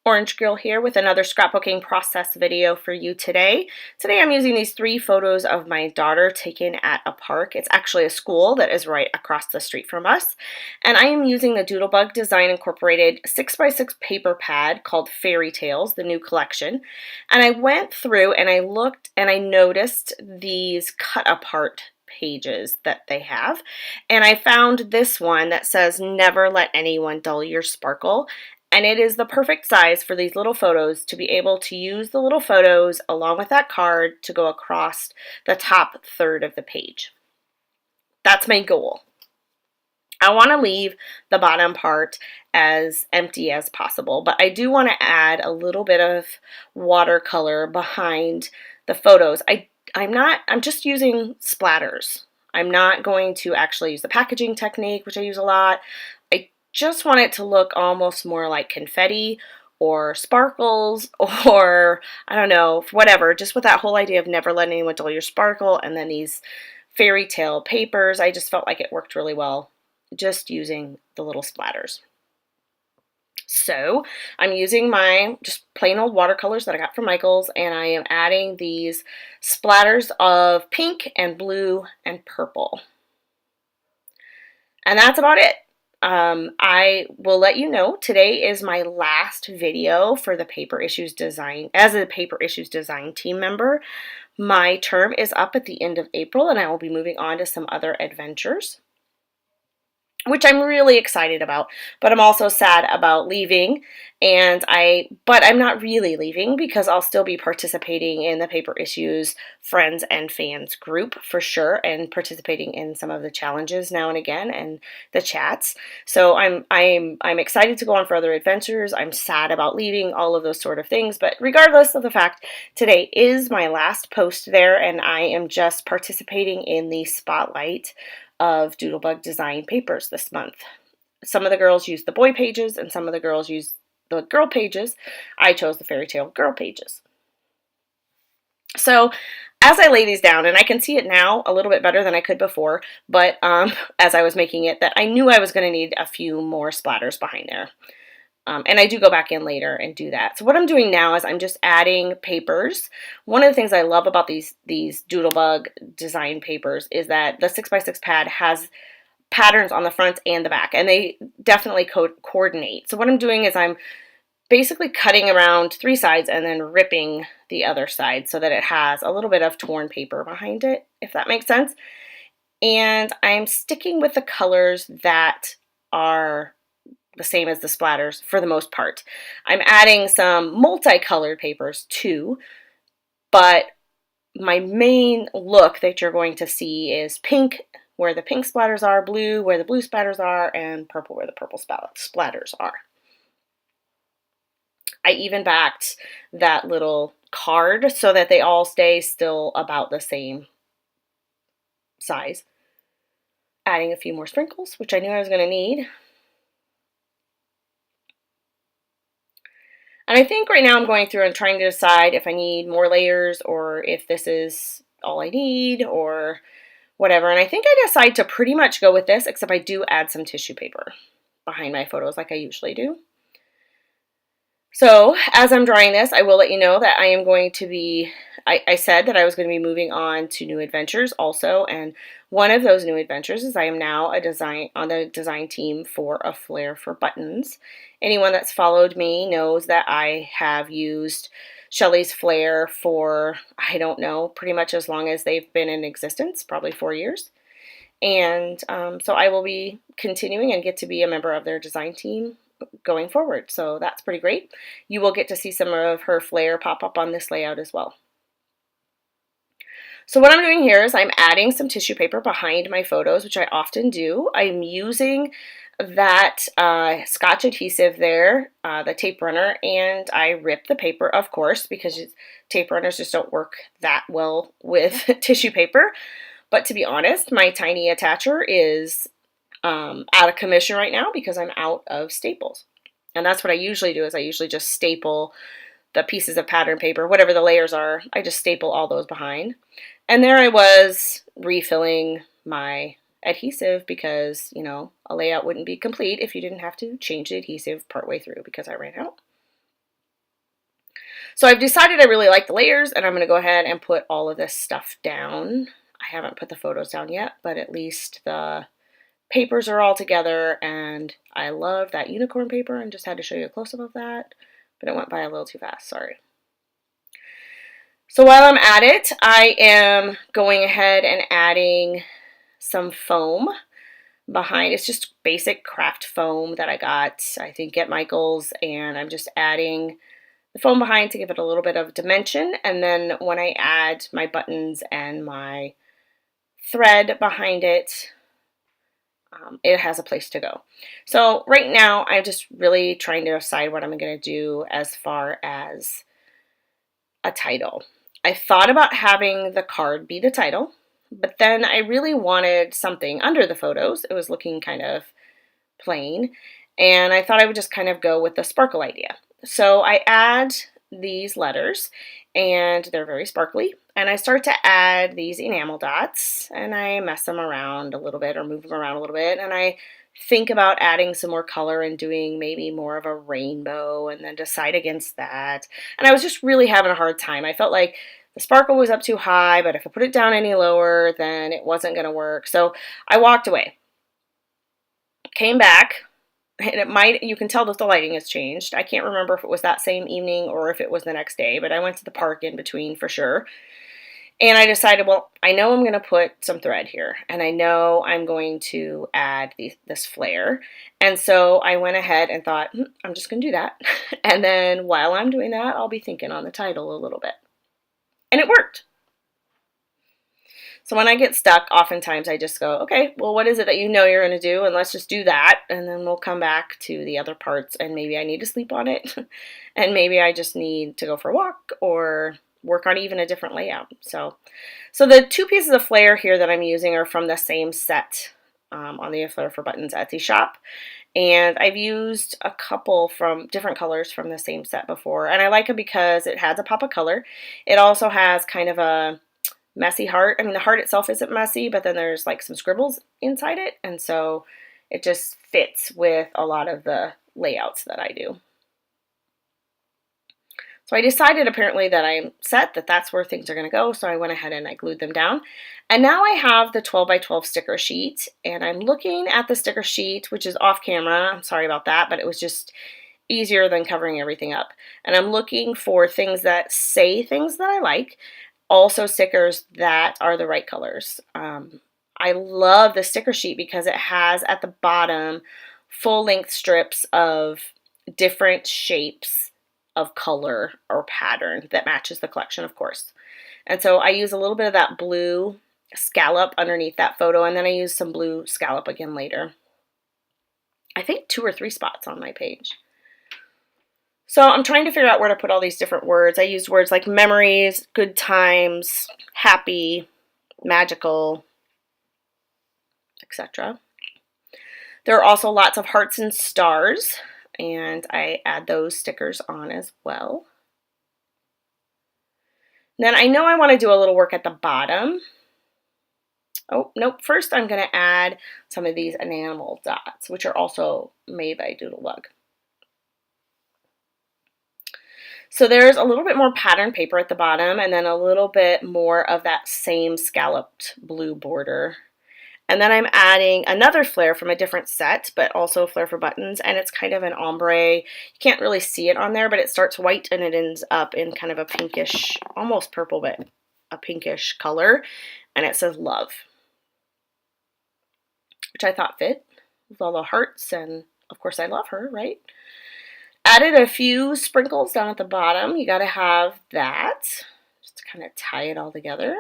Orange Girl here with another scrapbooking process video for you today. Today I'm using these 3 photos of my daughter taken at a park. It's actually a school that is right across the street from us. And I am using the Doodlebug Design Incorporated 6x6 paper pad called Fairy Tales, the new collection. And I went through and I looked and I noticed these cut apart pages that they have. And I found this one that says, "Never let anyone dull your sparkle." And it is the perfect size for these little photos to be able to use the little photos along with that card to go across the top third of the page. That's my goal. I want to leave the bottom part as empty as possible, but I do want to add a little bit of watercolor behind the photos. I'm just using splatters. I'm not going to actually use the packaging technique, which I use a lot. I just want it to look almost more like confetti or sparkles or I don't know, whatever, just with that whole idea of never letting anyone dull your sparkle, and then these fairy tale papers. I just felt like it worked really well just using the little splatters. So I'm using my just plain old watercolors that I got from Michaels, and I am adding these splatters of pink and blue and purple. And that's about it. I will let you know today is my last video for the Paper Issues Design as a Paper Issues Design team member. My term is up at the end of April, and I will be moving on to some other adventures, which I'm really excited about, but I'm also sad about leaving, but I'm not really leaving because I'll still be participating in the Paper Issues Friends and Fans group for sure, and participating in some of the challenges now and again and the chats. So I'm excited to go on for other adventures. I'm sad about leaving, all of those sort of things, but regardless of the fact, today is my last post there, and I am just participating in the spotlight of Doodlebug Design papers this month. Some of the girls use the boy pages and some of the girls use the girl pages. I chose the fairy tale girl pages. So as I lay these down, and I can see it now a little bit better than I could before, but as I was making it, that I knew I was going to need a few more splatters behind there. And I do go back in later and do that. So what I'm doing now is I'm just adding papers. One of the things I love about these Doodlebug design papers is that the 6x6 pad has patterns on the front and the back, and they definitely coordinate. So what I'm doing is I'm basically cutting around 3 sides and then ripping the other side so that it has a little bit of torn paper behind it, if that makes sense. And I'm sticking with the colors that are the same as the splatters for the most part. I'm adding some multicolored papers too, but my main look that you're going to see is pink where the pink splatters are, blue where the blue splatters are, and purple where the purple splatters are. I even backed that little card so that they all stay still about the same size. Adding a few more sprinkles, which I knew I was going to need. And I think right now I'm going through and trying to decide if I need more layers or if this is all I need or whatever. And I think I decide to pretty much go with this, except I do add some tissue paper behind my photos like I usually do. So as I'm drawing this, I will let you know that I am going to be, I said that I was going to be moving on to new adventures also, and one of those new adventures is I am now on the design team for a flare for buttons. Anyone that's followed me knows that I have used Shelly's flare for, I don't know, pretty much as long as they've been in existence, probably 4 years. And so I will be continuing and get to be a member of their design team going forward. So that's pretty great. You will get to see some of her flare pop up on this layout as well. So what I'm doing here is I'm adding some tissue paper behind my photos, which I often do. I'm using that Scotch adhesive there, the tape runner, and I rip the paper, of course, because tape runners just don't work that well with tissue paper. But to be honest, my tiny attacher is out of commission right now because I'm out of staples. And that's what I usually do, is I usually just staple the pieces of pattern paper, whatever the layers are, I just staple all those behind. And there I was refilling my adhesive because, you know, a layout wouldn't be complete if you didn't have to change the adhesive partway through because I ran out. So I've decided I really like the layers, and I'm going to go ahead and put all of this stuff down. I haven't put the photos down yet, but at least the papers are all together, and I love that unicorn paper, and just had to show you a close-up of that, but it went by a little too fast, sorry. So while I'm at it, I am going ahead and adding some foam behind. It's just basic craft foam that I got, I think, at Michael's, and I'm just adding the foam behind to give it a little bit of dimension, and then when I add my buttons and my thread behind it, it has a place to go. So right now I'm just really trying to decide what I'm going to do as far as a title. I thought about having the card be the title, but then I really wanted something under the photos. It was looking kind of plain, and I thought I would just kind of go with the sparkle idea. So I add these letters, and they're very sparkly, and I start to add these enamel dots, and I mess them around a little bit or move them around a little bit, and I think about adding some more color and doing maybe more of a rainbow, and then decide against that. And I was just really having a hard time. I felt like the sparkle was up too high, but if I put it down any lower, then it wasn't going to work. So I walked away, came back, and you can tell that the lighting has changed. I can't remember if it was that same evening or if it was the next day, but I went to the park in between for sure. And I decided, well, I know I'm going to put some thread here, and I know I'm going to add this flare. And so I went ahead and thought, I'm just going to do that. And then while I'm doing that, I'll be thinking on the title a little bit. And it worked. So when I get stuck, oftentimes I just go, okay, well, what is it that you know you're going to do? And let's just do that. And then we'll come back to the other parts, and maybe I need to sleep on it. And maybe I just need to go for a walk or work on even a different layout. So the two pieces of flare here that I'm using are from the same set on the Flare for Buttons Etsy shop. And I've used a couple from different colors from the same set before. And I like it because it has a pop of color. It also has kind of a messy heart. I mean, the heart itself isn't messy, but then there's like some scribbles inside it, and so it just fits with a lot of the layouts that I do. So I decided apparently that I'm set, that that's where things are going to go, so I went ahead and I glued them down. And now I have the 12 by 12 sticker sheet, and I'm looking at the sticker sheet, which is off camera. I'm sorry about that, but it was just easier than covering everything up. And I'm looking for things that say things that I like, also stickers that are the right colors. I love the sticker sheet because it has at the bottom full-length strips of different shapes of color or pattern that matches the collection, of course. And so I use a little bit of that blue scallop underneath that photo, and then I use some blue scallop again later. I think 2 or 3 spots on my page. So I'm trying to figure out where to put all these different words. I used words like memories, good times, happy, magical, etc. There are also lots of hearts and stars, and I add those stickers on as well. Then I know I want to do a little work at the bottom. Oh, nope. First I'm going to add some of these enamel dots, which are also made by Doodlebug. So there's a little bit more pattern paper at the bottom, and then a little bit more of that same scalloped blue border. And then I'm adding another flare from a different set, but also a Flare for Buttons, and it's kind of an ombre. You can't really see it on there, but it starts white and it ends up in kind of a pinkish, almost purple, but a pinkish color, and it says love, which I thought fit with all the hearts, and of course I love her, right? Added a few sprinkles down at the bottom. You got to have that just to kind of tie it all together.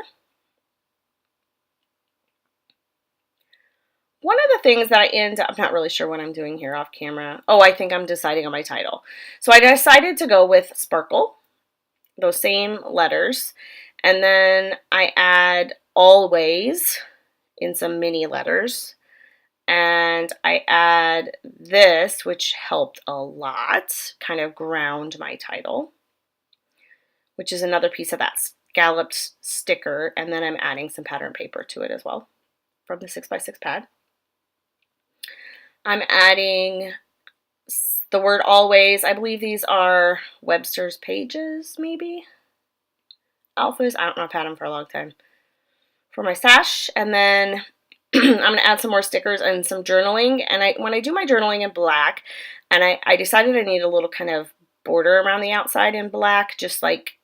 One of the things that I'm not really sure what I'm doing here off camera. Oh, I think I'm deciding on my title. So I decided to go with Sparkle, those same letters, and then I add always in some mini letters. And I add this, which helped a lot, kind of ground my title, which is another piece of that scalloped sticker. And then I'm adding some pattern paper to it as well from the 6x6 pad. I'm adding the word always. I believe these are Webster's pages, maybe? Alphas. I don't know. I've had them for a long time. For my stash. And then I'm going to add some more stickers and some journaling. And when I do my journaling in black, and I decided I need a little kind of border around the outside in black, just like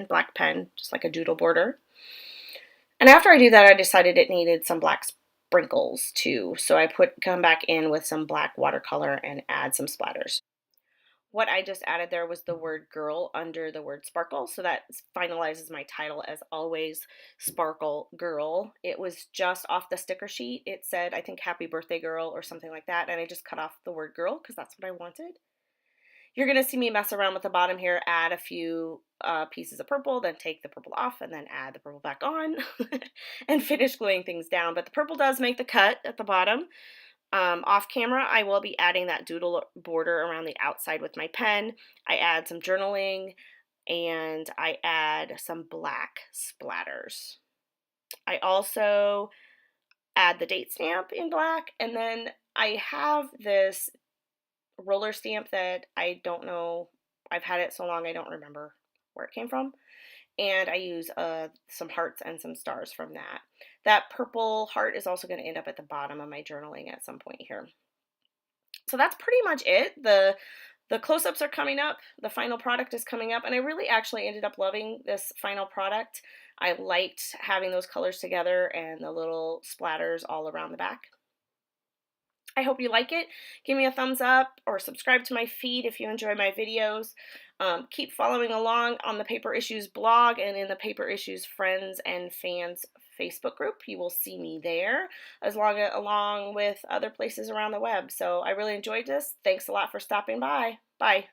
black pen, just like a doodle border. And after I do that, I decided it needed some black sprinkles too. So I come back in with some black watercolor and add some splatters. What I just added there was the word girl under the word sparkle. So that finalizes my title as always Sparkle Girl. It was just off the sticker sheet. It said, I think, happy birthday girl or something like that. And I just cut off the word girl because that's what I wanted. You're going to see me mess around with the bottom here, add a few pieces of purple, then take the purple off and then add the purple back on and finish gluing things down. But the purple does make the cut at the bottom. Off camera, I will be adding that doodle border around the outside with my pen. I add some journaling and I add some black splatters. I also add the date stamp in black, and then I have this roller stamp that I don't know, I've had it so long I don't remember where it came from. And I use some hearts and some stars from that. That purple heart is also going to end up at the bottom of my journaling at some point here. So that's pretty much it. The close-ups are coming up. The final product is coming up. And I really actually ended up loving this final product. I liked having those colors together and the little splatters all around the back. I hope you like it. Give me a thumbs up or subscribe to my feed if you enjoy my videos. Keep following along on the Paper Issues blog and in the Paper Issues Friends and Fans Facebook group. You will see me there along with other places around the web. So I really enjoyed this. Thanks a lot for stopping by. Bye.